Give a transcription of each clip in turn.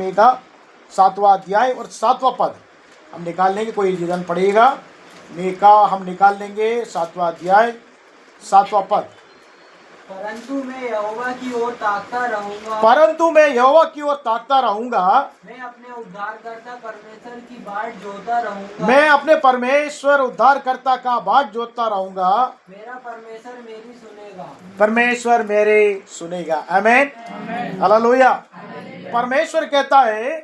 मीका 7वां अध्याय और 7वां पद हम निकाल लेंगे, कोई जीवन पड़ेगा। मीका हम निकाल लेंगे 7वां अध्याय 7वां पद। परंतु मैं यहोवा की ओर ताकता रहूंगा, परंतु मैं यहोवा की ओर ताकता रहूंगा, मैं अपने उद्धारकर्ता परमेश्वर की बाट जोता रहूंगा, मैं अपने परमेश्वर उद्धारकर्ता का बाट जोतता रहूंगा। मेरा परमेश्वर मेरी सुनेगा। परमेश्वर मेरे सुनेगा। आमीन, हालेलुया। परमेश्वर कहता है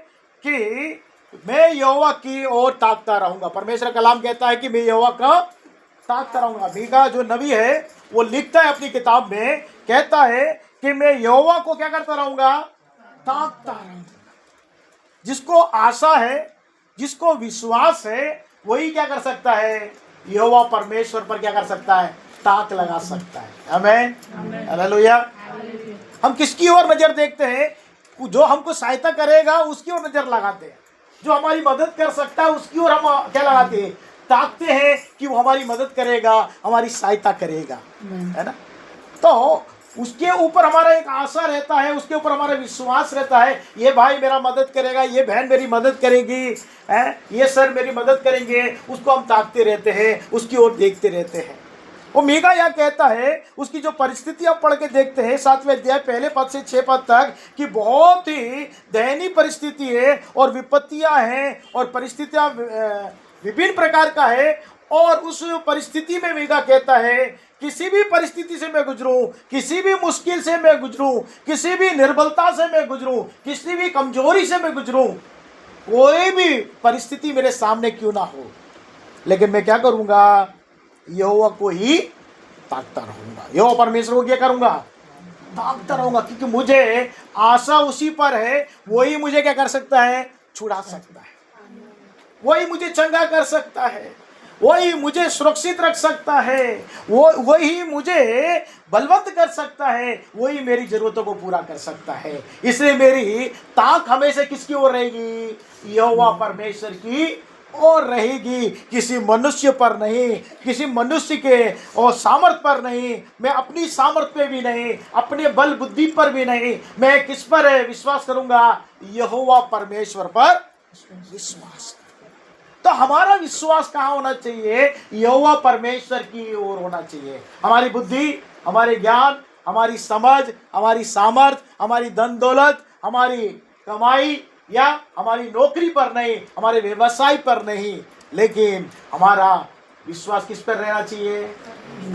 कि मैं यहोवा की ओर ताकता रहूंगा। परमेश्वर का कलाम कहता है कि मैं यहोवा का ताकता रहूंगा। मीका जो नबी है वो लिखता है अपनी किताब में, कहता है कि मैं यहोवा को क्या करता रहूंगा, ताकता रहूंगा। जिसको आशा है, जिसको विश्वास है, वही क्या कर सकता है, यहोवा परमेश्वर पर क्या कर सकता है, ताक लगा सकता है। आमीन, हालेलुया। हम किसकी ओर नजर देखते हैं, जो हमको सहायता करेगा उसकी ओर नजर लगाते हैं, जो हमारी मदद कर सकता है उसकी ओर हम क्या लगाते हैं, ताकते हैं कि वो हमारी मदद करेगा, हमारी सहायता करेगा, है ना। तो उसके ऊपर हमारा एक आशा रहता है, उसके ऊपर हमारा विश्वास रहता है, ये भाई मेरा मदद करेगा, ये बहन मेरी मदद करेगी, है, ये सर मेरी मदद करेंगे। उसको हम ताकते रहते हैं, उसकी ओर देखते रहते हैं। वो मीका यह कहता है, उसकी जो परिस्थिति आप पढ़ के देखते हैं 7वें अध्याय पहले पद से 6 पद तक, कि बहुत ही दयनीय परिस्थिति है और विपत्तियां हैं और परिस्थितियां विभिन्न प्रकार का है। और उस परिस्थिति में मीका कहता है, किसी भी परिस्थिति से मैं गुजरूं, किसी भी मुश्किल से मैं गुजरूं, किसी भी निर्बलता से मैं गुजरूं, किसी भी कमजोरी से मैं गुजरूं, कोई भी परिस्थिति मेरे सामने क्यों ना हो, लेकिन मैं क्या करूंगा, यहोवा को ही ताकता रहूंगा। यहोवा परमेश्वर को क्या करूंगा, ताकता रहूंगा, क्योंकि मुझे आशा उसी पर है। वही मुझे क्या कर सकता है, छुड़ा सकता है, वही मुझे चंगा कर सकता है, वही मुझे सुरक्षित रख सकता है, वही मुझे बलवंत कर सकता है, वही मेरी जरूरतों को पूरा कर सकता है। इसलिए मेरी ताक हमेशा किसकी ओर रहेगी, यहोवा परमेश्वर की और रहेगी, किसी मनुष्य पर नहीं, किसी मनुष्य के और सामर्थ पर नहीं, मैं अपनी सामर्थ पे भी नहीं, अपने बल बुद्धि पर भी नहीं, मैं किस पर विश्वास करूंगा, यहोवा परमेश्वर पर विश्वास। तो हमारा विश्वास कहाँ होना चाहिए, यहोवा परमेश्वर की ओर होना चाहिए। हमारी बुद्धि, हमारे ज्ञान, हमारी समझ, हमारी सामर्थ, हमारी धन दौलत, हमारी कमाई या हमारी नौकरी पर नहीं, हमारे व्यवसाय पर नहीं, लेकिन हमारा विश्वास किस पर रहना चाहिए,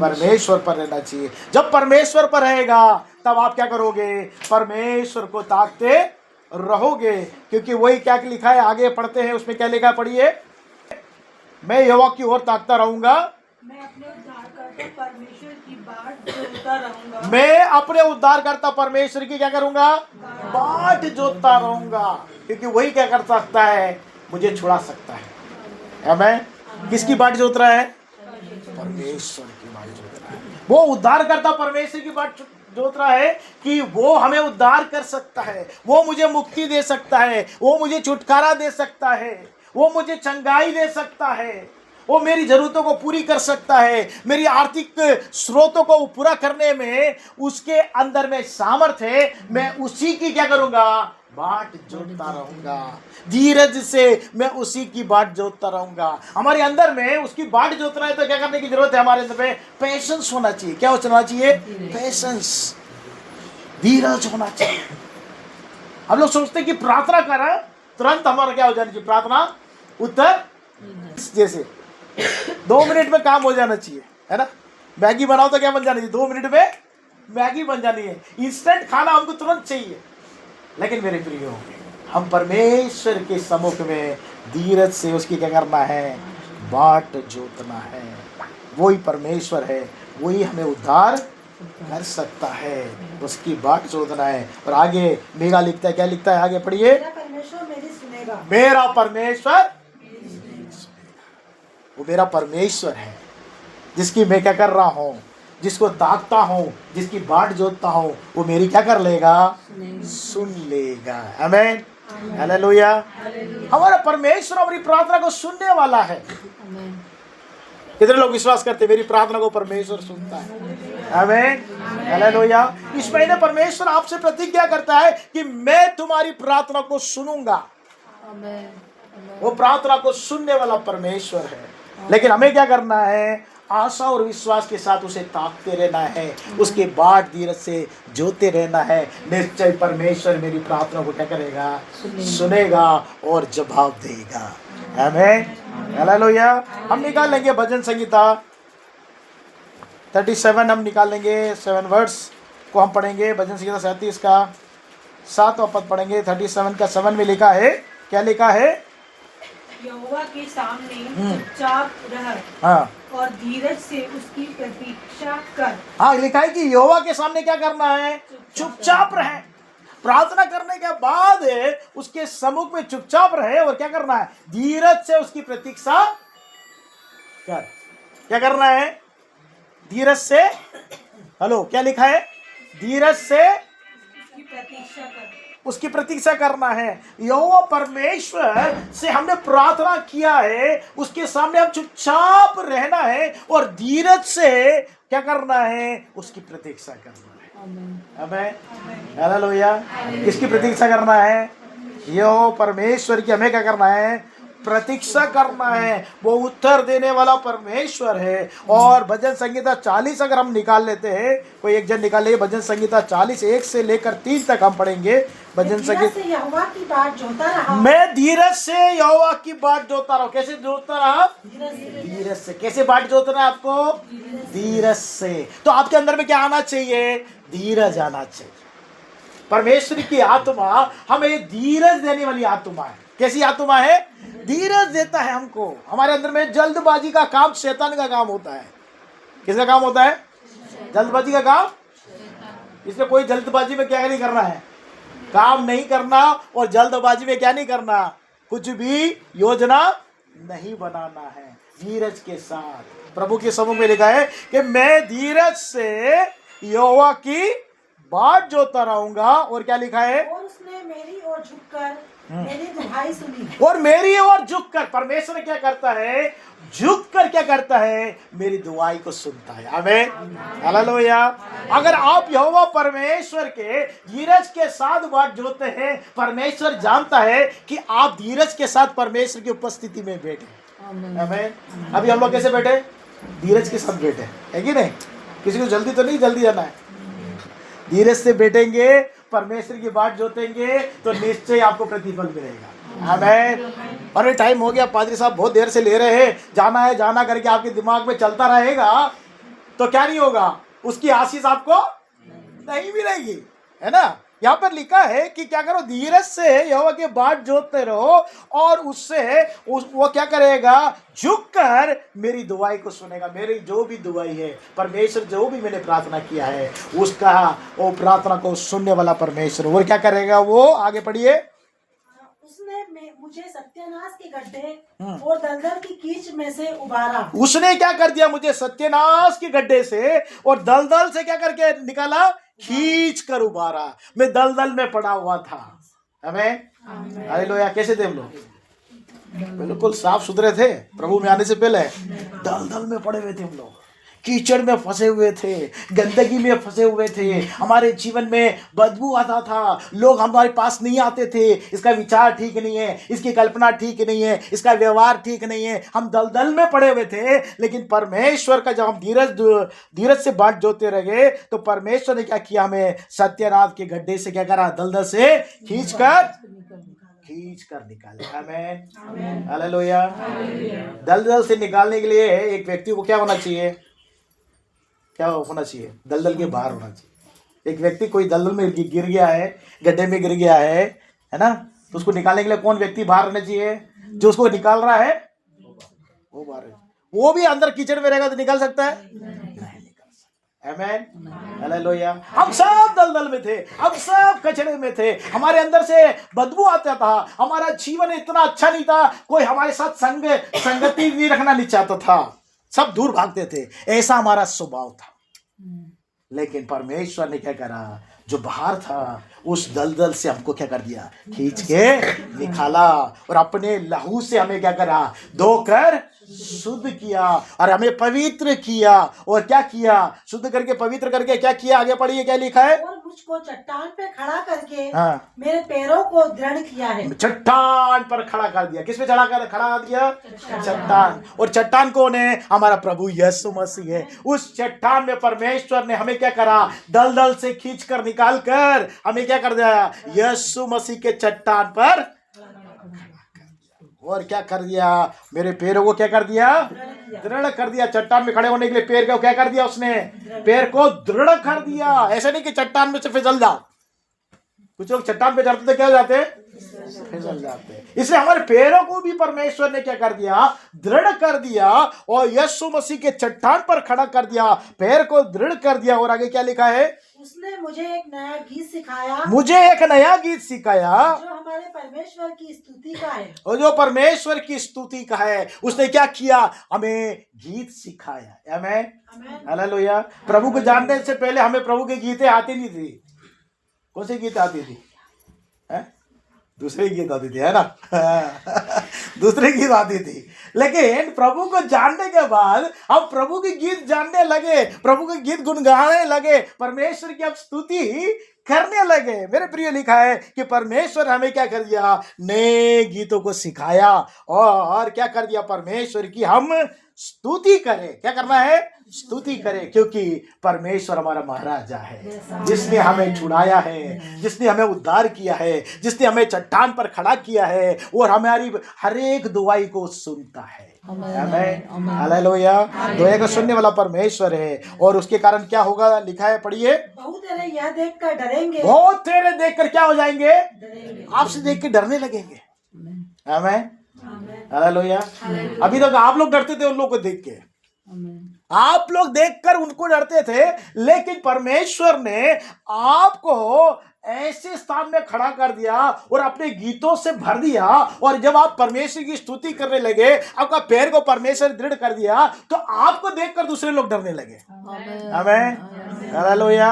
परमेश्वर पर रहना चाहिए। जब परमेश्वर पर रहेगा तब आप क्या करोगे, परमेश्वर को ताकते रहोगे, क्योंकि वही क्या लिखा है, आगे पढ़ते हैं उसमें क्या लिखा है, पढ़िए। मैं यहोवा की ओर ताकता रहूंगा, मैं अपने उद्धारकर्ता परमेश्वर की बाट जोतता रहूंगा, मैं अपने उद्धारकर्ता परमेश्वर की क्या करूंगा, बाट जोतता रहूंगा, क्योंकि वही क्या कर सकता है, मुझे छुड़ा सकता है। आमीन। किसकी बाट जोत रहा है, परमेश्वर की बाट जोत रहा है। वो उद्धारकर्ता परमेश्वर की बाट जोत रहा है कि वो हमें उद्धार कर सकता है, वो मुझे मुक्ति दे सकता है, वो मुझे छुटकारा दे सकता है, वो मुझे चंगाई दे सकता है, वो मेरी जरूरतों को पूरी कर सकता है, मेरी आर्थिक स्रोतों को पूरा करने में उसके अंदर में सामर्थ्य है। मैं उसी की क्या करूंगा, बाट जोतता रहूंगा, धीरज से मैं उसी की बाट जोतता रहूंगा। हमारे अंदर में उसकी बाट जोतना है तो क्या करने की जरूरत है, हमारे अंदर में पेशेंस होना चाहिए। क्या होना चाहिए, पेशेंस, धीरज होना चाहिए। हम लोग सोचते हैं कि प्रार्थना करें तुरंत हमारा क्या हो जाना चाहिए, प्रार्थना उत्तर जैसे 2 मिनट में काम हो जाना चाहिए, है ना। मैगी बनाओ तो क्या बन जानी चाहिए, 2 मिनट में मैगी बन जानी है, इंस्टेंट खाना हमको तुरंत चाहिए। लेकिन मेरे प्रियो, हम परमेश्वर के सम्मुख में धीरज से उसकी क्या करना है, बाट जोतना है। वही परमेश्वर है, वही हमें उद्धार कर सकता है, उसकी बाट जोतना है। और आगे मीका लिखता है, क्या लिखता है, आगे पढ़िए। मेरा परमेश्वर मेरी सुनेगा, मेरा परमेश्वर, वो मेरा परमेश्वर है जिसकी मैं क्या कर रहा हूँ, जिसको ताकता हूँ, जिसकी बाट जोतता हूँ, वो मेरी क्या कर लेगा, सुन लेगा। आमीन, हालेलुया। हमारा परमेश्वर हमारी प्रार्थना को सुनने वाला है। कितने लोग विश्वास करते मेरी प्रार्थना को परमेश्वर सुनता है? आमीन, हालेलुया। इस महीने परमेश्वर आपसे प्रतिज्ञा करता है कि मैं तुम्हारी प्रार्थना को सुनूंगा। वो प्रार्थना को सुनने वाला परमेश्वर है, लेकिन हमें क्या करना है? आशा और विश्वास के साथ उसे ताकते रहना है, उसके बाद धीरज से जोते रहना है। निश्चय परमेश्वर मेरी प्रार्थना को क्या करेगा? सुनेगा और जवाब देगा। आमीन, हालेलुया। हम निकाल लेंगे भजन संहिता 37, हम निकाल लेंगे 7 वर्ड्स को हम पढ़ेंगे। भजन संहिता 37 का 7वां पद पढ़ेंगे। 37 का 7 में लिखा है, क्या लिखा है? यहोवा के सामने चुपचाप रह हाँ और धीरज से उसकी प्रतीक्षा कर। हाँ, लिखा है कि यहोवा के सामने क्या करना है? चुपचाप रहे। प्रार्थना करने के बाद उसके सम्मुख में चुपचाप रहे और क्या करना है? धीरज से उसकी प्रतीक्षा कर। क्या करना है? धीरज से, हेलो, क्या लिखा है? धीरज से उसकी प्रतीक्षा कर। उसकी प्रतीक्षा करना है। यहोवा परमेश्वर से हमने प्रार्थना किया है, उसके सामने हम चुपचाप रहना है और धीरज से क्या करना है? उसकी प्रतीक्षा करना है। आमीन, हालेलुया। किसकी प्रतीक्षा करना है? यहोवा परमेश्वर की हमें क्या करना है? प्रतीक्षा करना है। वो उत्तर देने वाला परमेश्वर है। और भजन संहिता 40 अगर हम निकाल लेते हैं, कोई एक जन निकाल ले, भजन संहिता 40 1 से लेकर 3 तक हम पढ़ेंगे। भजन संहिता, यहोवा की बात जोता रहा। मैं धीरज से यहोवा की बात जोता रहा। कैसे जोता रहा? धीरज से। कैसे बात जोतना है आपको? धीरज से। तो आपके अंदर में क्या आना चाहिए? धीरज आना चाहिए। परमेश्वर की आत्मा हमें धीरज देने वाली आत्मा है। कैसी आत्मा है? धीरज देता है हमको। हमारे अंदर में जल्दबाजी का काम शैतान का काम होता है। किसका काम होता है? जल्दबाजी का काम। इसलिए कोई जल्दबाजी में क्या नहीं करना है? काम नहीं करना। और जल्दबाजी में क्या नहीं करना? कुछ भी योजना नहीं बनाना है। धीरज के साथ प्रभु के सम्मुख में लिखा है कि मैं धीरज से यहोवा की बात जोता रहूंगा। और क्या लिखा है? और उसने मेरी ओर झुककर मेरी दुहाई सुनी। और मेरी ओर झुककर, परमेश्वर क्या करता है? झुककर क्या करता है? मेरी दुआई को सुनता है। आमीन, हालेलुया। अगर आप यहोवा परमेश्वर के धीरज के साथ बात जोते हैं, परमेश्वर जानता है कि आप धीरज के साथ परमेश्वर की उपस्थिति में बैठे। आमीन। अभी हम लोग कैसे बैठे? धीरज के साथ बैठे, है कि नहीं? किसी को जल्दी तो नहीं, जल्दी जाना है। धीरज से बैठेंगे, परमेश्वर की बात जोतेंगे तो निश्चय आपको प्रतिफल मिलेगा। आमीन। अरे टाइम हो गया, पादरी साहब बहुत देर से ले रहे हैं, जाना है जाना करके आपके दिमाग में चलता रहेगा तो क्या नहीं होगा? उसकी आशीष आपको नहीं मिलेगी, है ना? यहाँ पर लिखा है कि क्या करो? धीरज से यहोवा की बात जोतते रहो और उससे वो क्या करेगा? झुककर मेरी दुआई को सुनेगा। मेरी जो भी दुआई है, परमेश्वर जो भी मैंने प्रार्थना किया है, उसका वो प्रार्थना को सुनने वाला परमेश्वर वो क्या करेगा? वो आगे पढ़िए। उसने मुझे सत्यानाश के गड्ढे और दलदल की कीच में से उबारा। उसने क्या कर दिया? मुझे सत्यानाश के गड्ढे से और दलदल से क्या करके निकाला? खींच कर उबारा। मैं दलदल में पड़ा हुआ था। हमें हालेलुया। कैसे थे हम लोग? बिल्कुल साफ सुथरे थे। प्रभु में आने से पहले दलदल में पड़े हुए थे हम लोग, कीचड़ में फंसे हुए थे, गंदगी में फंसे हुए थे। हमारे जीवन में बदबू आता था, लोग हमारे पास नहीं आते थे। इसका विचार ठीक नहीं है, इसकी कल्पना ठीक नहीं है, इसका व्यवहार ठीक नहीं है। हम दलदल में पड़े हुए थे, लेकिन परमेश्वर का जब हम धीरज से बात जोते रहे तो परमेश्वर ने क्या किया? हमें सत्यनाथ के गड्ढे से क्या करा? दलदल से खींच कर निकाला। आमीन, हालेलुया। दलदल से निकालने के लिए एक व्यक्ति को क्या होना चाहिए? क्या होना चाहिए? दलदल के बाहर होना चाहिए। एक व्यक्ति कोई दलदल में गिर गया है, गड्ढे में गिर गया है ना? तो उसको निकालने के लिए कौन व्यक्ति बाहर रहना चाहिए? जो उसको निकाल रहा है वो बाहर है। वो भी अंदर कीचड़ में रहेगा तो निकाल सकता है? नहीं निकाल सकता। आमीन, हालेलुया। हम सब दलदल में थे, हम सब कचड़े में थे, हमारे अंदर से बदबू आता था, हमारा जीवन इतना अच्छा नहीं था, कोई हमारे साथ संगति नहीं रखना नहीं चाहता था, सब दूर भागते थे। ऐसा हमारा स्वभाव था। लेकिन परमेश्वर ने क्या करा? जो बाहर था उस दलदल से हमको क्या कर दिया? खींच के निकाला और अपने लहू से हमें क्या करा? धोकर शुद्ध किया और हमें पवित्र किया। और क्या किया? शुद्ध करके पवित्र करके क्या किया? आगे पढ़िए क्या लिखा है। और मुझको चट्टान पे खड़ा करके हाँ, मेरे पैरों को दृढ़ किया है। चट्टान पर खड़ा कर दिया। किस पे खड़ा कर दिया? चट्टान। और चट्टान कौन है? हमारा प्रभु यीशु मसीह है। उस चट्टान में परमेश्वर ने हमें क्या करा? दलदल से खींच कर निकाल कर हमें क्या कर दिया? यीशु मसीह के चट्टान पर। और क्या कर दिया? मेरे पैरों को क्या कर दिया? दृढ़ कर दिया। चट्टान में खड़े होने के लिए पैर को क्या कर दिया उसने? पैर को दृढ़ कर दिया। ऐसे नहीं कि चट्टान में से फिसल जाओ। कुछ लोग चट्टान पे चढ़ते थे, क्या हो जाते? फिसल जाते। इसलिए हमारे पैरों को भी परमेश्वर ने क्या कर दिया? दृढ़ कर दिया। और यीशु मसीह के चट्टान पर खड़ा कर दिया, पैर को दृढ़ कर दिया। और आगे क्या लिखा है? उसने मुझे एक नया गीत सिखाया, मुझे एक नया गीत सिखाया जो हमारे परमेश्वर की स्तुति का है। और जो परमेश्वर की स्तुति का है। उसने क्या किया? हमें गीत सिखाया। आमीन, आमीन। हालेलुया। प्रभु को जानने से पहले हमें प्रभु की गीतें आती नहीं थी। कौन सी गीत आती थी? दूसरे गीत आती थी, है ना? दूसरे गीत आती थी। लेकिन प्रभु को जानने के बाद हम प्रभु के गीत जानने लगे, प्रभु के गीत गुनगाने लगे, परमेश्वर की अब स्तुति करने लगे। मेरे प्रिय, लिखा है कि परमेश्वर हमें क्या कर दिया? नए गीतों को सिखाया और क्या कर दिया? परमेश्वर की हम स्तुति करें। क्या करना है? स्तुति करें, क्योंकि परमेश्वर हमारा महाराजा है, जिसने हमें छुड़ाया है, जिसने हमें उद्धार किया है, जिसने हमें चट्टान पर खड़ा किया है और हमारी हर एक दुआई को सुनता है। आमीन, हालेलुया। दुआ को सुनने वाला परमेश्वर है। और उसके कारण क्या होगा? लिखा है, पढ़िए। बहुत तेरे यह देख कर डरेंगे, बहुत तेरे देख कर क्या हो जाएंगे? डरेंगे। आपसे देख के डरने लगेंगे। आमीन, हालेलुया। अभी तक आप लोग डरते थे उन लोगों को देख के, आप लोग देखकर उनको डरते थे, लेकिन परमेश्वर ने आपको ऐसे स्थान में खड़ा कर दिया और अपने गीतों से भर दिया। और जब आप परमेश्वर की स्तुति करने लगे, आपका पैर को परमेश्वर दृढ़ कर दिया, तो आपको देखकर दूसरे लोग डरने लगे। आमीन, हालेलुया।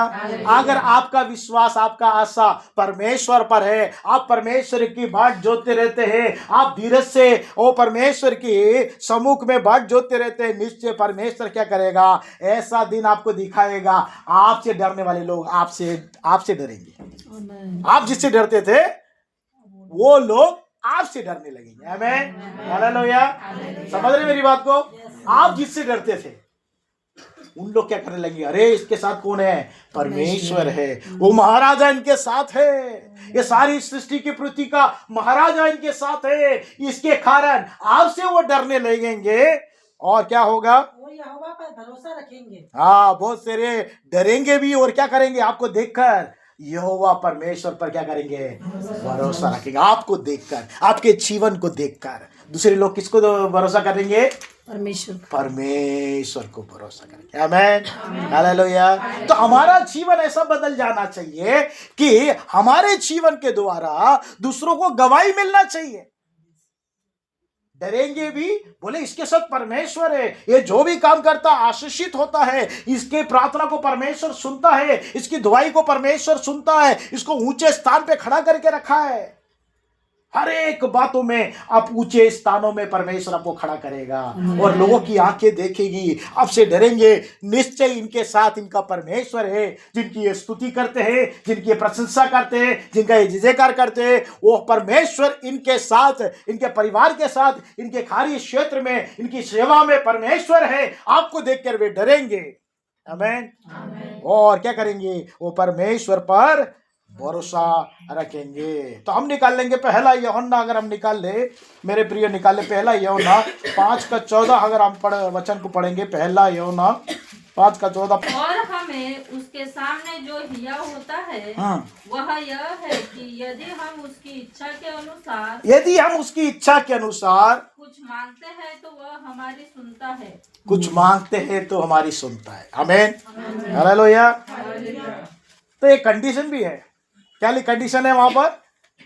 अगर आपका विश्वास, आपका आशा परमेश्वर पर है, आप परमेश्वर की बाट जोतते रहते हैं, आप धीरज से वो परमेश्वर की सम्मुख में बाट जोतते रहते हैं, निश्चय परमेश्वर क्या करेगा? ऐसा दिन आपको दिखाएगा, आपसे डरने वाले लोग आपसे डरेंगे। आप जिससे डरते थे वो लोग आपसे डरने लगेंगे। आमीन, हालेलुया। समझ रहे मेरी बात को? आप जिससे डरते थे उन लोग क्या करने लगे? अरे इसके साथ कौन है? परमेश्वर है, वो महाराजा इनके साथ है, ये सारी सृष्टि की पृथ्वी का महाराजा इनके साथ है। इसके कारण आपसे वो डरने लगेंगे। और क्या होगा? वो यहोवा पर भरोसा रखेंगे। हाँ, बहुत सारे डरेंगे भी। और क्या करेंगे? आपको देखकर यहोवा परमेश्वर पर क्या करेंगे? भरोसा रखेंगे। आपको देखकर, आपके जीवन को देखकर दूसरे लोग किसको भरोसा करेंगे? परमेश्वर को भरोसा करेंगे। आमीन, हालेलुया। तो हमारा जीवन ऐसा बदल जाना चाहिए कि हमारे जीवन के द्वारा दूसरों को गवाही मिलना चाहिए। डरेंगे भी, बोले इसके साथ परमेश्वर है, ये जो भी काम करता आशीषित होता है, इसके प्रार्थना को परमेश्वर सुनता है, इसकी दुआई को परमेश्वर सुनता है, इसको ऊंचे स्थान पे खड़ा करके रखा है। हर एक बातों में आप ऊंचे स्थानों में परमेश्वर आपको खड़ा करेगा और लोगों की आंखें देखेगी, आपसे डरेंगे। निश्चय इनके साथ इनका परमेश्वर है, जिनकी ये स्तुति करते हैं, जिनकी ये प्रशंसा करते हैं, जिनका ये जयकार करते हैं, वो परमेश्वर इनके साथ, इनके परिवार के साथ, इनके कार्य क्षेत्र में, इनकी सेवा में परमेश्वर है। आपको देखकर वे डरेंगे। आमीन। और क्या करेंगे? वो परमेश्वर पर भरोसा रखेंगे। तो हम निकाल लेंगे पहला यूहन्ना, अगर हम निकाल ले मेरे प्रिय, निकाल ले पहला यूहन्ना 5:14। अगर हम वचन को पढ़ेंगे, पहला यूहन्ना 5:14। और हमें उसके सामने जो हिया होता है वह यह है कि यदि हम उसकी इच्छा के अनुसार कुछ मांगते हैं तो वह हमारी सुनता है। कुछ मांगते हैं तो हमारी सुनता है। आमीन, हालेलुया। तो एक कंडीशन भी है। क्या कंडीशन है? वहां पर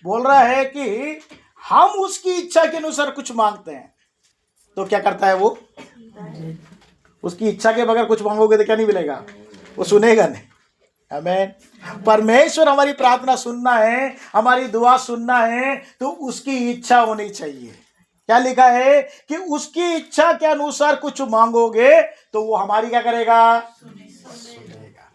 बोल रहा है कि हम उसकी इच्छा के अनुसार कुछ मांगते हैं तो क्या करता है वो? उसकी इच्छा के बगैर कुछ मांगोगे तो क्या नहीं मिलेगा? वो सुनेगा नहीं। आमीन। परमेश्वर हमारी प्रार्थना सुनना है, हमारी दुआ सुनना है तो उसकी इच्छा होनी चाहिए। क्या लिखा है कि उसकी इच्छा के अनुसार कुछ मांगोगे तो वो हमारी क्या करेगा, सुनेगा।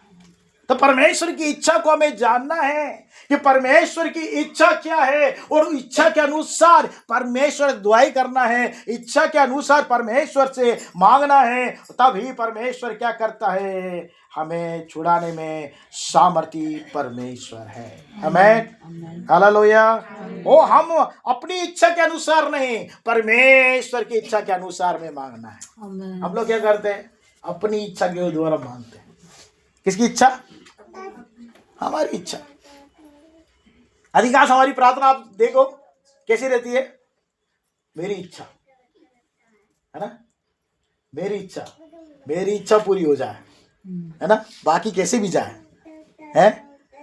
तो परमेश्वर की इच्छा को हमें जानना है कि परमेश्वर की इच्छा क्या है, और इच्छा के अनुसार परमेश्वर दुआई करना है, इच्छा के अनुसार परमेश्वर से मांगना है। तभी परमेश्वर क्या करता है, हमें छुड़ाने में सामर्थी परमेश्वर है। आमीन, हालेलुया। ओ हम अपनी इच्छा के अनुसार नहीं, परमेश्वर की इच्छा के अनुसार में मांगना है। हम लोग क्या करते हैं, अपनी इच्छा के द्वारा मांगते हैं। किसकी इच्छा? हमारी इच्छा। अधिकांश हमारी प्रार्थना आप देखो कैसी रहती है, मेरी इच्छा, है ना, मेरी इच्छा पूरी हो जाए, है ना, बाकी कैसे भी जाए, है,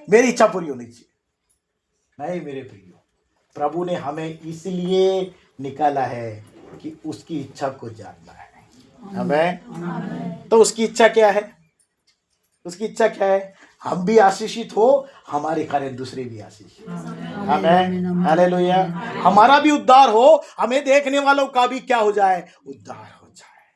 मेरी इच्छा पूरी होनी चाहिए। नहीं मेरे प्रियो, प्रभु ने हमें इसलिए निकाला है कि उसकी इच्छा को जानना है। हमें तो उसकी इच्छा क्या है, उसकी इच्छा क्या है, हम भी आशीषित हो, हमारे कारण दूसरे भी आशीषित। आमीन, हालेलुया। हमारा भी उद्धार हो, हमें देखने वालों का भी क्या हो जाए, उद्धार हो जाए,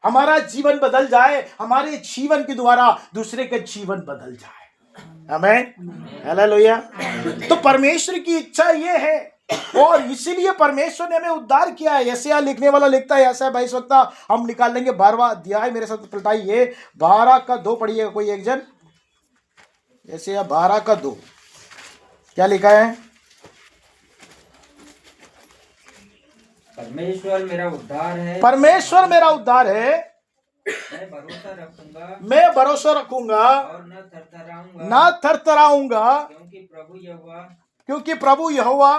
हमारा जीवन बदल जाए, हमारे जीवन के द्वारा दूसरे का जीवन बदल जाए। आमीन, हालेलुया। तो परमेश्वर की इच्छा ये है, और इसीलिए परमेश्वर ने हमें उद्धार किया है। यशायाह लिखने वाला लिखता है, यशायाह 22 वक्ता हम निकाल लेंगे 12वां अध्याय, मेरे साथ पलटाइए, 12 का 2 पढ़िएगा कोई एक जन। यशायाह 12 का 2 क्या लिखा है? परमेश्वर मेरा उद्धार है, परमेश्वर मेरा उद्धार है, मैं भरोसा रखूंगा और न थरथराऊंगा, क्योंकि प्रभु यहोवा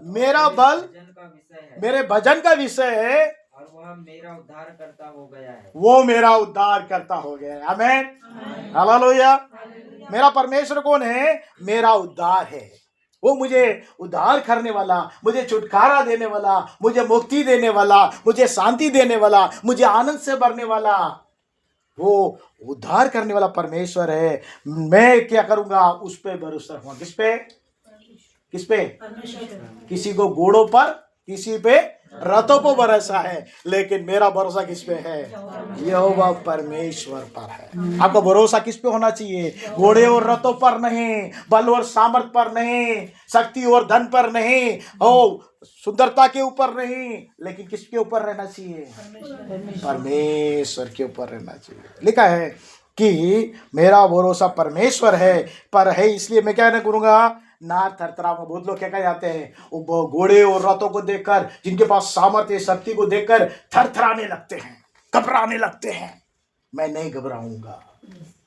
मेरा बल का विषय है, मेरे भजन का विषय है, और वह मेरा उद्धार करता हो गया है। वो मेरा उद्धार करता हो गया है। आमीन, हालेलुया। मेरा परमेश्वर कौन है? मेरा उद्धार है। वो मुझे उद्धार करने वाला, मुझे छुटकारा देने वाला, मुझे मुक्ति देने वाला, मुझे शांति देने वाला, मुझे आनंद से भरने वाला, वो उद्धार करने वाला परमेश्वर है। मैं क्या करूंगा? उस पे भरोसा रखूंगा। किस पे? किस पे? किसी को घोड़ों पर, किसी पे रथों पर भरोसा है, लेकिन मेरा भरोसा किस पे है? यहोवा परमेश्वर पर है। आपका भरोसा किस पे होना चाहिए? घोड़े और रथों पर नहीं, बल और सामर्थ पर नहीं, शक्ति और धन पर नहीं, ओ सुंदरता के ऊपर नहीं, लेकिन किसके ऊपर रहना चाहिए? परमेश्वर के ऊपर रहना चाहिए। लिखा है कि मेरा भरोसा परमेश्वर है, पर है इसलिए मैं क्या नहीं करूंगा, ना थरथराऊंगा। बहुत लोग क्या जाते हैं, वो घोड़े और रथों को देखकर, जिनके पास सामर्थ्य शक्ति को देखकर थरथराने लगते हैं, घबराने लगते हैं। मैं नहीं घबराऊंगा।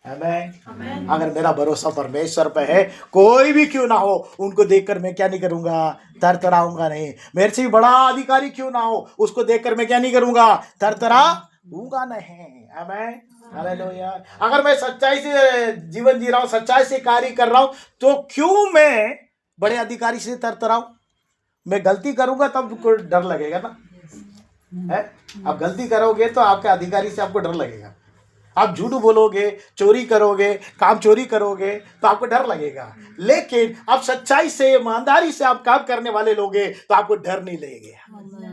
आमीन। अगर मेरा भरोसा परमेश्वर पे है, कोई भी क्यों ना हो, उनको देखकर मैं क्या नहीं करूंगा, थरथराऊंगा नहीं। मेरे से भी बड़ा अधिकारी क्यों ना हो, उसको देखकर मैं क्या नहीं करूंगा, थरथराऊंगा नहीं। आमीन, हालेलुया। अगर मैं सच्चाई से जीवन जी रहा हूं, सच्चाई से कार्य कर रहा हूं, तो क्यों मैं बड़े अधिकारी से थरथराऊं? मैं गलती करूंगा तब डर लगेगा ना, है? आप गलती करोगे तो आपके अधिकारी से आपको डर लगेगा। आप झूठ बोलोगे, चोरी करोगे, काम चोरी करोगे तो आपको डर लगेगा। लेकिन आप सच्चाई से, ईमानदारी से आप काम करने वाले लोग तो आपको डर नहीं लगेगा।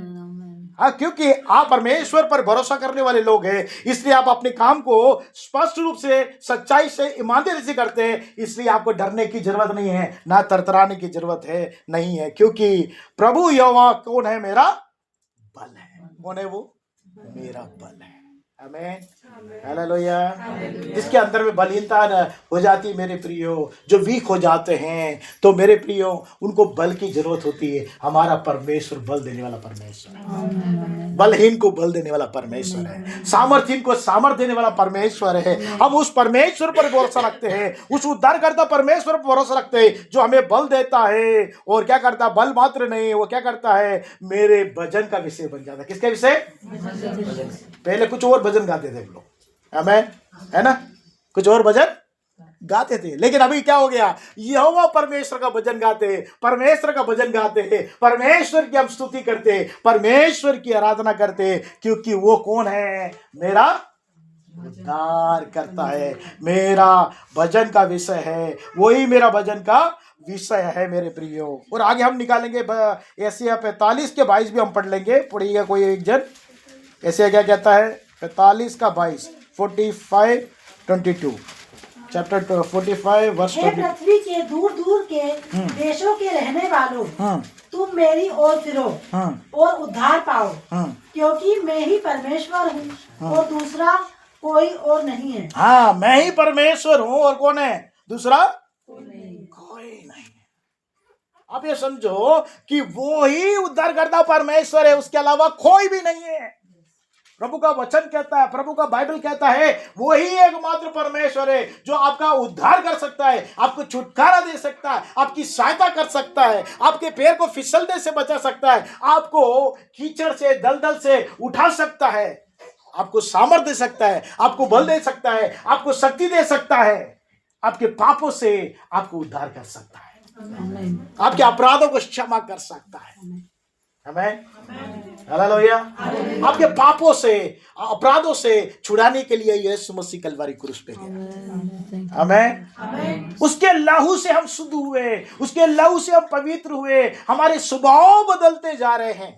हाँ, क्योंकि आप परमेश्वर पर भरोसा करने वाले लोग हैं, इसलिए आप अपने काम को स्पष्ट रूप से, सच्चाई से, ईमानदारी से करते हैं। इसलिए आपको डरने की जरूरत नहीं है, ना थरथराने की जरूरत है नहीं है, क्योंकि प्रभु यहोवा कौन है? मेरा बल है। कौन है वो? मेरा बल है। आमीन, हालेलुया। जिसके अंदर में बलहीनता हो जाती है मेरे प्रियो, जो वीक हो जाते हैं, तो मेरे प्रियो उनको बल की जरूरत होती है। हमारा परमेश्वर बल देने वाला परमेश्वर है, बलहीन को बल देने वाला परमेश्वर है, सामर्थहीन को सामर्थ देने वाला परमेश्वर है। हम उस परमेश्वर पर भरोसा रखते हैं, उस उद्धारकर्ता परमेश्वर पर भरोसा रखते हैं, जो हमें बल देता है। और क्या करता है? बल मात्र नहीं, वो क्या करता है? मेरे भजन का विषय बन जाता है। किसका विषय? पहले कुछ और भजन गाते थे हम लोग, आमीन, है ना, कुछ और भजन गाते थे, लेकिन अभी क्या हो गया? यहोवा परमेश्वर का भजन गाते हैं, परमेश्वर का भजन गाते हैं, परमेश्वर की हम स्तुति करते हैं, परमेश्वर की आराधना करते हैं, क्योंकि वो कौन है? मेरा उद्धार करता है, मेरा भजन का विषय है, वही मेरा भजन का विषय है मेरे प्रियो। और आगे हम निकालेंगे एशिया 45 के 22 भी हम पढ़ लेंगे। पढ़िएगा कोई एक जन, एशिया क्या कहता है? 45 का 22, 45:22, चैप्टर 45 वर्स हे पृथ्वी के दूर दूर के देशों के रहने वालों, तुम मेरी ओर फिरो और उद्धार पाओ, क्योंकि मैं ही परमेश्वर हूँ और दूसरा कोई और नहीं है। हाँ, मैं ही परमेश्वर हूँ और कौन है? दूसरा कोई नहीं। आप ये समझो कि वो ही उद्धारकर्ता परमेश्वर है, उसके अलावा कोई भी नहीं है। प्रभु का वचन कहता है, प्रभु का बाइबल कहता है, वो ही एकमात्र परमेश्वर है जो आपका उद्धार कर सकता है, आपको छुटकारा दे सकता है, आपकी सहायता कर सकता है, आपके पैर को फिसलने से बचा सकता है, आपको कीचड़ से, दलदल से उठा सकता है, आपको सामर्थ्य दे सकता है, आपको बल दे सकता है, आपको शक्ति दे सकता है, आपके पापों से आपको उद्धार कर सकता है, आपके अपराधों को क्षमा कर सकता है। आमेन, हालेलुया। आपके पापों से, अपराधों से छुड़ाने के लिए यीशु मसीह कलवारी क्रूस पे गया। आमेन। उसके लहू से हम शुद्ध हुए, उसके लहू से हम पवित्र हुए, हमारे स्वभाव बदलते जा रहे हैं।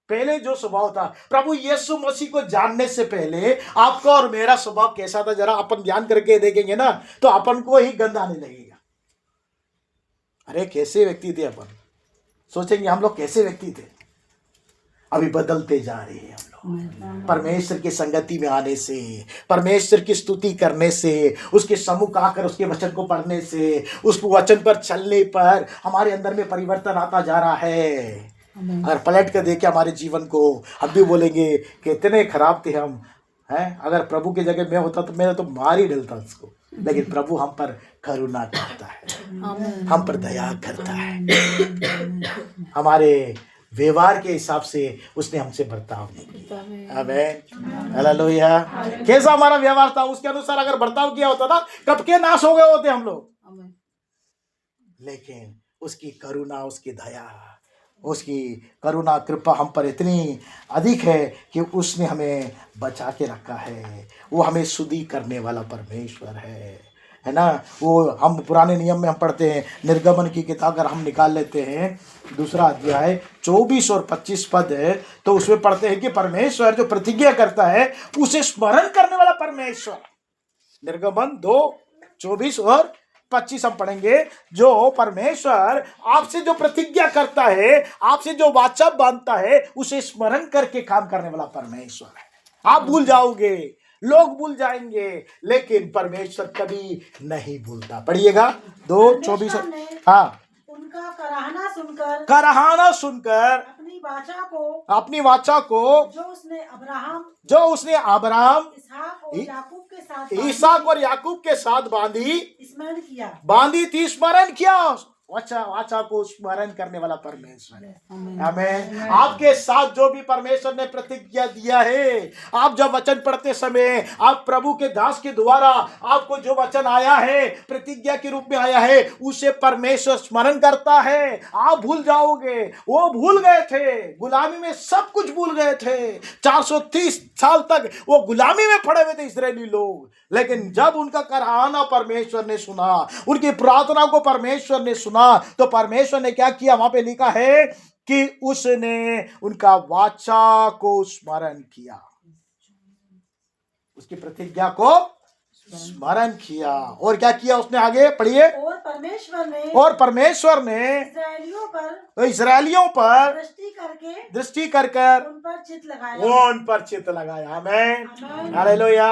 पहले जो स्वभाव था, प्रभु यीशु मसीह को जानने से पहले आपका और मेरा स्वभाव कैसा था, जरा अपन ध्यान करके देखेंगे ना तो अपन को ही गंध आने लगेगा। अरे कैसे व्यक्ति थे अपन, सोचेंगे हम लोग कैसे व्यक्ति थे। अभी बदलते जा रहे हैं हम लोग, परमेश्वर की संगति में आने से, परमेश्वर की स्तुति करने से, उसके सम्मुख आकर उसके वचन को पढ़ने से, उस वचन पर चलने पर हमारे अंदर में परिवर्तन आता जा रहा है। अगर पलट कर देखे हमारे जीवन को, हम भी बोलेंगे कितने खराब थे हम, हैं। अगर प्रभु की जगह मैं होता तो मेरा तो मार ही डलता उसको, लेकिन प्रभु हम पर करुणा करता है, हम पर दया करता है, हमारे व्यवहार के हिसाब से उसने हमसे बर्ताव नहीं किया। आमेन, हालेलुया। कैसा हमारा व्यवहार था उसके अनुसार अगर बर्ताव किया होता ना, कब के नाश हो गए होते हम लोग। लेकिन उसकी करुणा, उसकी दया, उसकी करुणा कृपा हम पर इतनी अधिक है कि उसने हमें बचा के रखा है। वो हमें शुद्धि करने वाला परमेश्वर है ना। वो हम पुराने नियम में हम पढ़ते हैं, निर्गमन की किताब अगर हम निकाल लेते हैं, 2 अध्याय 24 और 25 पद है, तो उसमें पढ़ते हैं कि परमेश्वर जो प्रतिज्ञा करता है उसे स्मरण करने वाला परमेश्वर। निर्गमन 2:24 और 25 हम पढ़ेंगे। जो परमेश्वर आपसे जो प्रतिज्ञा करता है, आपसे जो वाचा बांधता है, उसे स्मरण करके काम करने वाला परमेश्वर है। आप भूल जाओगे, लोग भूल जाएंगे, लेकिन परमेश्वर कभी नहीं भूलता। पढ़िएगा 2:24। हाँ, उनका कराहना सुनकर अपनी वाचा को जो उसने अब्राहम इसहाक और याकूब के साथ बांधी थी, स्मरण किया। वाचा को स्मरण करने वाला परमेश्वर है। आमेन। आपके साथ जो भी परमेश्वर ने प्रतिज्ञा दिया है, आप जब वचन पढ़ते समय, आप प्रभु के दास के द्वारा आपको जो वचन आया है, प्रतिज्ञा के रूप में आया है, उसे परमेश्वर स्मरण करता है। आप भूल जाओगे, वो भूल गए थे, गुलामी में सब कुछ भूल गए थे। 430 साल तक वो गुलामी में पड़े हुए थे इस्राएली लोग, लेकिन जब उनका कराहना परमेश्वर ने सुना, उनकी प्रार्थना को परमेश्वर ने सुना, तो परमेश्वर ने क्या किया? वहां पे लिखा है कि उसने उनका वाचा को स्मरण किया, उसकी प्रतिज्ञा को स्मरण किया। और क्या किया उसने? आगे पढ़िए। और परमेश्वर ने इस्राएलियों पर दृष्टि कर उन पर चित्त लगाया। आमेन, हालेलुया।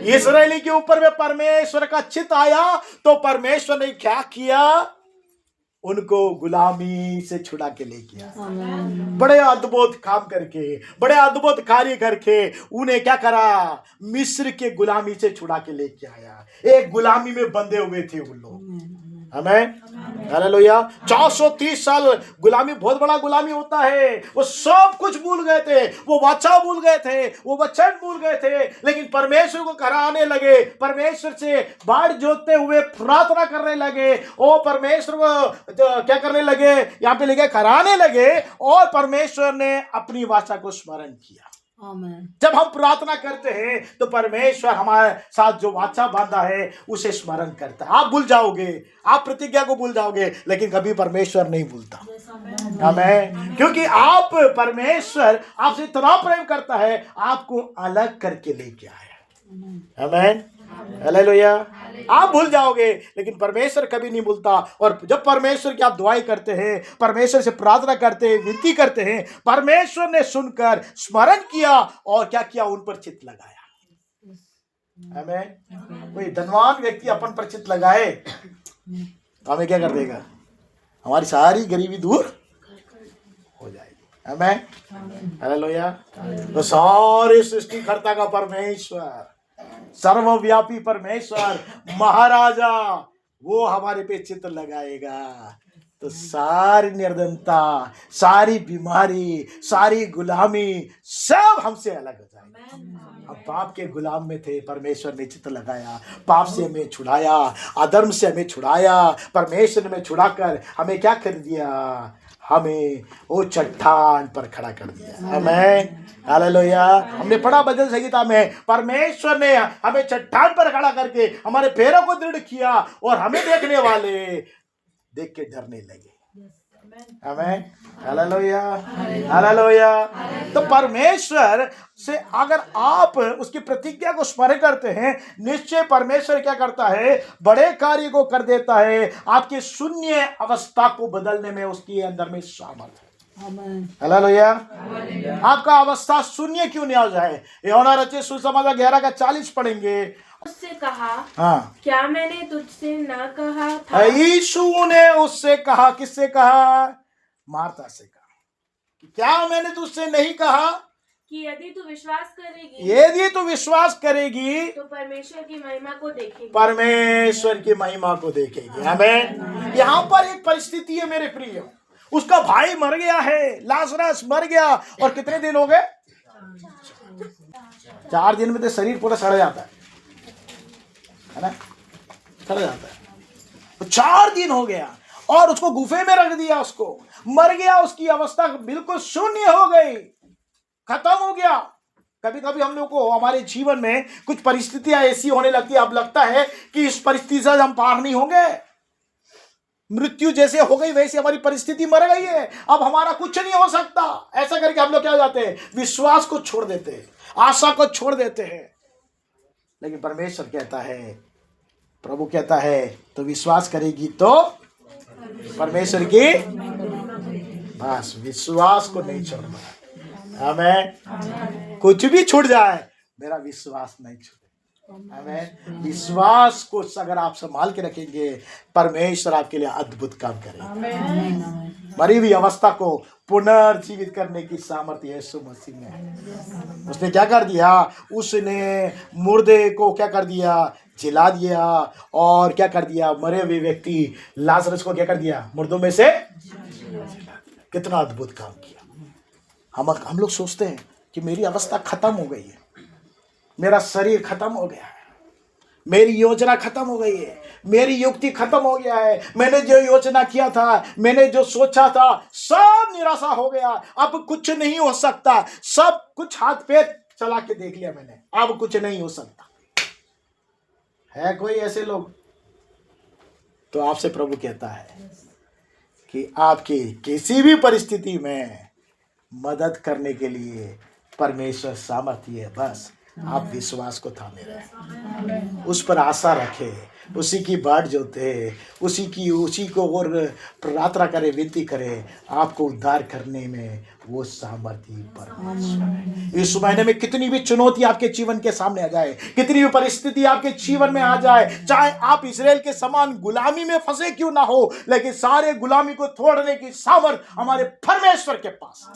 इस्राएली के ऊपर में परमेश्वर का चित्त आया, तो परमेश्वर ने क्या किया? उनको गुलामी से छुड़ा के लेके आया। बड़े अद्भुत काम करके, बड़े अद्भुत कार्य करके उन्हें क्या करा? मिस्र के गुलामी से छुड़ा के लेके आया। एक गुलामी में बंधे हुए थे वो लोग। आमेन, हालेलुया। 430 साल गुलामी बहुत बड़ा गुलामी होता है। वो सब कुछ भूल गए थे, वो वाचा भूल गए थे, वो वचन भूल गए थे, लेकिन परमेश्वर को कराने लगे, परमेश्वर से बाढ़ जोतते हुए प्रार्थना करने लगे, और परमेश्वर को क्या करने लगे? यहाँ पे लिखे कराने लगे, और परमेश्वर ने अपनी वाचा को स्मरण किया। आमीन। जब हम प्रार्थना करते हैं तो परमेश्वर हमारे साथ जो वाचा बांधा है उसे स्मरण करता है। आप भूल जाओगे, आप प्रतिज्ञा को भूल जाओगे, लेकिन कभी परमेश्वर नहीं भूलता। आमीन। क्योंकि आप परमेश्वर आपसे इतना प्रेम करता है, आपको अलग करके लेके आया। आमीन, हालेलुया। आप भूल जाओगे लेकिन परमेश्वर कभी नहीं भूलता। और जब परमेश्वर की आप दुआएं करते हैं, परमेश्वर से प्रार्थना करते हैं, विनती करते हैं, परमेश्वर ने सुनकर स्मरण किया और क्या किया, उन पर चित्त लगाया। आमीन। कोई धनवान व्यक्ति अपन पर चित्त लगाए तो हमें क्या कर देगा, हमारी सारी गरीबी दूर हो जाएगी। आमीन, हालेलुया। तो सारे सृष्टिकर्ता का परमेश्वर, सर्वव्यापी परमेश्वर, महाराजा, वो हमारे पे चित्र लगाएगा तो सारी निर्धनता, सारी बीमारी, सारी गुलामी सब हमसे अलग हो जाएगी। हम पाप के गुलाम में थे, परमेश्वर ने चित्र लगाया, पाप से हमें छुड़ाया, अधर्म से हमें छुड़ाया। परमेश्वर ने छुड़ाकर हमें क्या कर दिया, हमें वो चट्टान पर खड़ा कर दिया। आमीन, हालेलुया। हमने पढ़ा भजन संहिता में, परमेश्वर ने हमें चट्टान पर खड़ा करके हमारे पैरों को दृढ़ किया और हमें देखने वाले देख के डरने लगे। आमीन, हालेलुया, हालेलुया। तो परमेश्वर से अगर आप उसकी प्रतिज्ञा को स्मरण करते हैं, निश्चय परमेश्वर क्या करता है, बड़े कार्य को कर देता है। आपके शून्य अवस्था को बदलने में उसकी अंदर में सामर्थ है। हालेलुया। आपका अवस्था शून्य क्यों नहीं आ जाए। यूहन्ना रचित सुसमाचार 11:40 पढ़ेंगे। उससे कहा, हाँ, क्या मैंने तुझसे न कहा था? यीशु ने उससे कहा, किससे कहा, मार्था से कहा, क्या मैंने तुझसे नहीं कहा कि यदि तू विश्वास करेगी, यदि तू विश्वास करेगी तो परमेश्वर की महिमा को देखेगी। परमेश्वर की महिमा को देखेगी। आमीन। यहाँ पर एक परिस्थिति है मेरे प्रिय, उसका भाई मर गया है, लाजरस मर गया, और कितने दिन हो गए, 4 दिन में तो शरीर पूरा सड़ जाता है ना, सड़ जाता है। तो 4 दिन हो गया और उसको गुफे में रख दिया, उसको मर गया, उसकी अवस्था बिल्कुल शून्य हो गई, खत्म हो गया। कभी कभी हम लोग को हमारे जीवन में कुछ परिस्थितियां ऐसी होने लगती है, अब लगता है कि इस परिस्थिति से हम पार नहीं होंगे, मृत्यु जैसे हो गई वैसे हमारी परिस्थिति मर गई है, अब हमारा कुछ नहीं हो सकता। ऐसा करके हम लोग क्या हो जाते हैं, विश्वास को छोड़ देते हैं, आशा को छोड़ देते हैं। लेकिन परमेश्वर कहता है, प्रभु कहता है, तो विश्वास करेगी तो परमेश्वर की, बस विश्वास को नहीं छोड़ना। आमीन। कुछ भी छूट जाए, मेरा विश्वास नहीं छूटे। आमीन। विश्वास को अगर आप संभाल के रखेंगे, परमेश्वर आपके लिए अद्भुत काम करेगा। मरी हुई अवस्था को पुनर्जीवित करने की सामर्थ्य यीशु मसीह में है। उसने क्या कर दिया, उसने मुर्दे को क्या कर दिया, जिला दिया, और क्या कर दिया, मरे हुए व्यक्ति लाजरस को क्या कर दिया, मुर्दों में से कितना अद्भुत काम किया। हम लोग सोचते हैं कि मेरी अवस्था खत्म हो गई है, मेरा शरीर खत्म हो गया है, मेरी योजना खत्म हो गई है, मेरी युक्ति खत्म हो गया है, मैंने जो योजना किया था, मैंने जो सोचा था, सब निराशा हो गया, अब कुछ नहीं हो सकता, सब कुछ हाथ पैर चला के देख लिया मैंने, अब कुछ नहीं हो सकता। है कोई ऐसे लोग? तो आपसे प्रभु कहता है कि आपकी किसी भी परिस्थिति में मदद करने के लिए परमेश्वर सामर्थ्य है। बस आप विश्वास को थामे रहे, उस पर आशा रखे, उसी की बाट जोते, उसी को और प्रार्थना करे, विनती करे, आपको उद्धार करने में वो सामर्थ्य परमेश्वर है। इस महीने में कितनी भी चुनौती आपके जीवन के सामने आ जाए, कितनी भी परिस्थिति आपके जीवन में आ जाए, चाहे आप इजराइल के समान गुलामी में फंसे क्यों ना हो, लेकिन सारे गुलामी को तोड़ने की सामर्थ हमारे परमेश्वर के पास,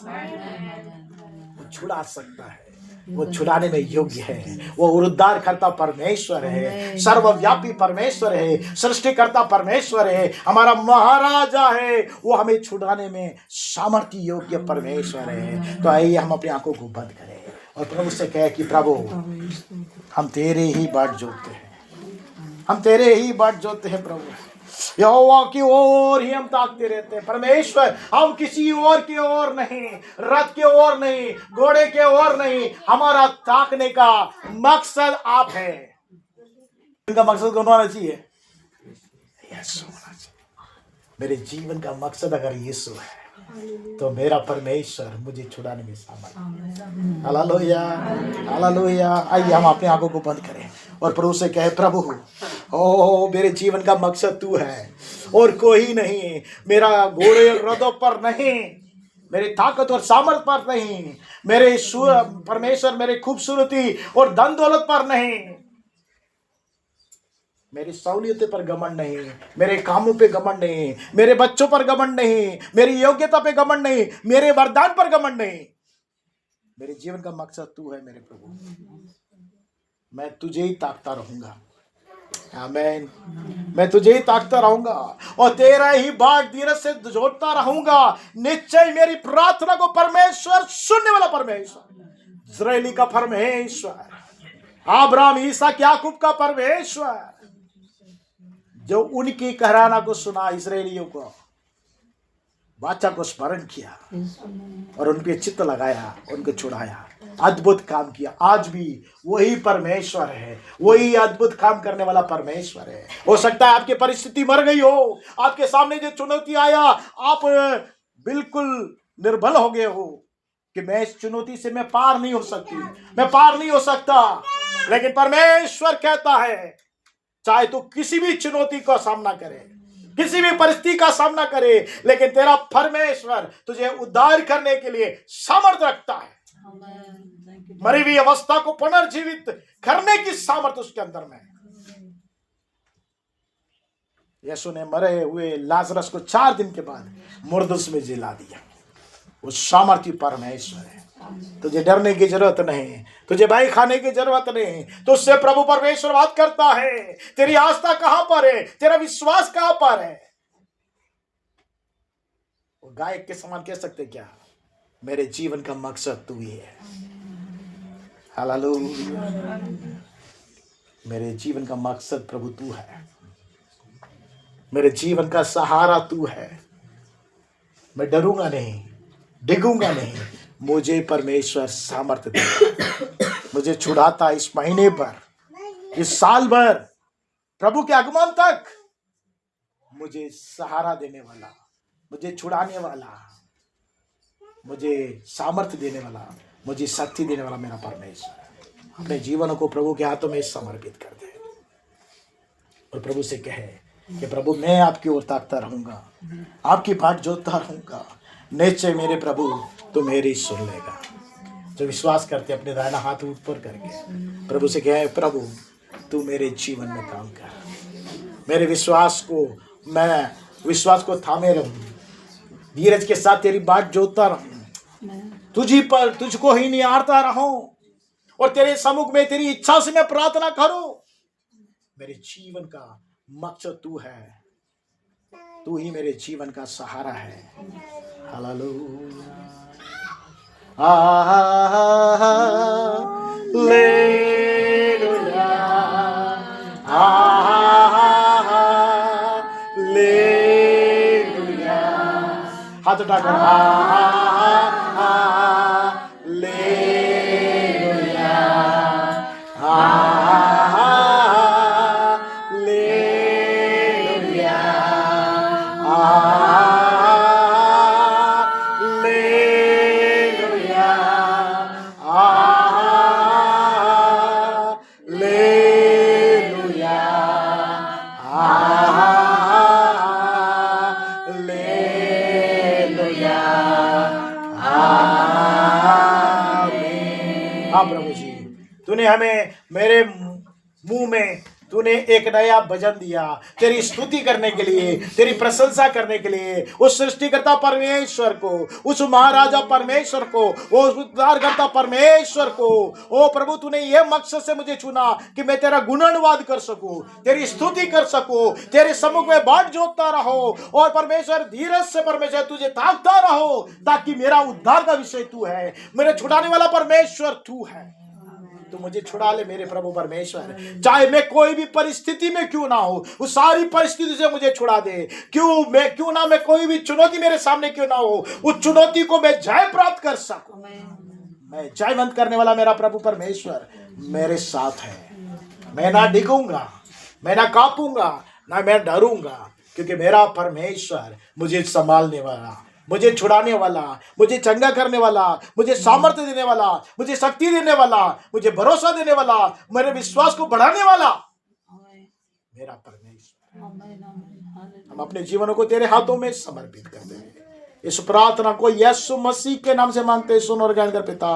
वो छुड़ा सकता है, वो छुड़ाने में योग्य है। वो उद्धार करता परमेश्वर है, सर्वव्यापी परमेश्वर है, सृष्टिकर्ता परमेश्वर है, हमारा महाराजा है, वो हमें छुड़ाने में सामर्थ्य योग्य परमेश्वर है। तो आइए हम अपनी आंखों को बंद करें और प्रभु से कहे कि प्रभु हम तेरे ही बाट जोतते हैं, हम तेरे ही बाट जोतते हैं प्रभु, यहोवा की ओर ही हम ताकते रहते हैं। परमेश्वर, हम किसी और की ओर नहीं, रथ के ओर नहीं, घोड़े के ओर नहीं, हमारा ताकने का मकसद आप है। इनका मकसद कौन होना चाहिए? यीशु होना चाहिए। मेरे जीवन का मकसद अगर यीशु है तो मेरा परमेश्वर मुझे छुड़ाने में सामर्थ है। Hallelujah, hallelujah. आइए हम अपनी आंखों को बंद करें और प्रभु से कहे, प्रभु ओ मेरे जीवन का मकसद तू है और कोई नहीं। मेरा घोड़े रथों पर नहीं, मेरी ताकत और सामर्थ पर नहीं, मेरे परमेश्वर मेरे खूबसूरती और धन दौलत पर नहीं, मेरी सहूलियत पर घमंड नहीं, मेरे कामों पे घमंड नहीं, मेरे बच्चों पर घमंड नहीं, मेरी योग्यता पे घमंड नहीं, मेरे वरदान पर घमंड नहीं। मेरे जीवन का मकसद तू है मेरे प्रभु। मैं तुझे ही ताकता रहूंगा। आमीन। मैं तुझे ही ताकता रहूंगा और तेरा ही बाट धीरज से जोड़ता रहूंगा। निश्चय मेरी प्रार्थना को परमेश्वर सुनने वाला परमेश्वर, इस्राएली का परमेश्वर, अब्राहम इसहाक याकूब का परमेश्वर, जो उनकी कहराना को सुना, इस्राएलियों को वाचा को स्मरण किया और उन पे चित्त लगाया, उनको छुड़ाया, अद्भुत काम किया। आज भी वही परमेश्वर है, वही अद्भुत काम करने वाला परमेश्वर है। हो सकता है आपकी परिस्थिति मर गई हो, आपके सामने जो चुनौती आया, आप बिल्कुल निर्बल हो गए हो कि मैं इस चुनौती से मैं पार नहीं हो सकती, मैं पार नहीं हो सकता। लेकिन परमेश्वर कहता है, चाहे तू किसी भी चुनौती का सामना करे, किसी भी परिस्थिति का सामना करे, लेकिन तेरा परमेश्वर तुझे उद्धार करने के लिए सामर्थ रखता है। मरी हुई अवस्था को पुनर्जीवित करने की सामर्थ उसके अंदर में। यीशु ने मरे हुए लाजरस को 4 दिन के बाद मुर्दों में जिला दिया। वो सामर्थी परमेश्वर है। तुझे डरने की जरूरत नहीं, तुझे भय खाने की जरूरत नहीं। तुझसे प्रभु परमेश्वर बात करता है। तेरी आस्था कहां पर है? तेरा विश्वास कहां पर है? वो गायक के समान कह सकते क्या? मेरे जीवन का मकसद तू ही है। हालेलुया। मेरे जीवन का मकसद प्रभु तू है, मेरे जीवन का सहारा तू है। मैं डरूंगा नहीं, डिगूंगा नहीं। मुझे परमेश्वर सामर्थ्य देता, मुझे छुड़ाता। इस महीने पर, इस साल भर, प्रभु के आगमन तक मुझे सहारा देने वाला, मुझे छुड़ाने वाला, मुझे सामर्थ्य देने वाला, मुझे शक्ति देने वाला मेरा परमेश्वर है। अपने जीवन को प्रभु के हाथों में समर्पित कर दे और प्रभु से कहे कि प्रभु मैं आपकी ओर ताकता रहूंगा, आपकी बाट जोतता रहूंगा। निश्चय मेरे प्रभु तो मेरी सुन लेगा। जो विश्वास करते अपने दाहिना हाथ ऊपर करके प्रभु से कहे, प्रभु तू मेरे जीवन में काम कर। मेरे विश्वास को थामे रहूं, धीरज के साथ तेरी बाट जोतता रहूं, तुझी पर तुझको ही निहारता रहूं और तेरे सम्मुख में तेरी इच्छा से मैं प्रार्थना करूं। मेरे जीवन का मकसद तू है, तू ही मेरे जीवन का सहारा है। Hallelujah, hallelujah, hallelujah. हाथ उठाकर हालेलुया, तूने हमें, मेरे मुंह में तूने एक नया भजन दिया तेरी स्तुति करने के लिए, तेरी प्रशंसा करने के लिए। उस सृष्टिकर्ता परमेश्वर को, उस महाराजा परमेश्वर को, वो उद्धारकर्ता परमेश्वर को, ओ प्रभु तूने ये मकसद से मुझे चुना कि मैं तेरा गुणगान कर सकूं, तेरी स्तुति कर सकूं, तेरे सम्मुख में बाट जोतता रहो और परमेश्वर धीरज से परमेश्वर तुझे ताकता रहो, ताकि मेरा उद्धार का विषय तू है, मेरे छुड़ाने वाला परमेश्वर तू है। तू मुझे छुड़ा ले मेरे प्रभु परमेश्वर। चाहे मैं कोई भी परिस्थिति में क्यों ना हो, उस सारी परिस्थिति से मुझे छुड़ा दे। क्यों ना मैं कोई भी चुनौती मेरे सामने क्यों ना हो, उस चुनौती को मैं जय प्राप्त कर सकूं। मैं जयवंत करने वाला मेरा प्रभु परमेश्वर मेरे साथ है। मैं ना डिगूंगा, मैं ना कांपूंगा, ना मैं डरूंगा, क्योंकि मेरा परमेश्वर मुझे संभालने वाला, मुझे छुड़ाने वाला, मुझे चंगा करने वाला, मुझे सामर्थ्य देने वाला, मुझे शक्ति देने वाला, मुझे भरोसा देने वाला, मेरे विश्वास को बढ़ाने वाला मेरा परमेश्वर। हम अपने जीवनों को तेरे हाथों में समर्पित करते हैं। इस प्रार्थना को यीशु मसीह के नाम से मांगते हैं, सुन और ज्ञान कर पिता।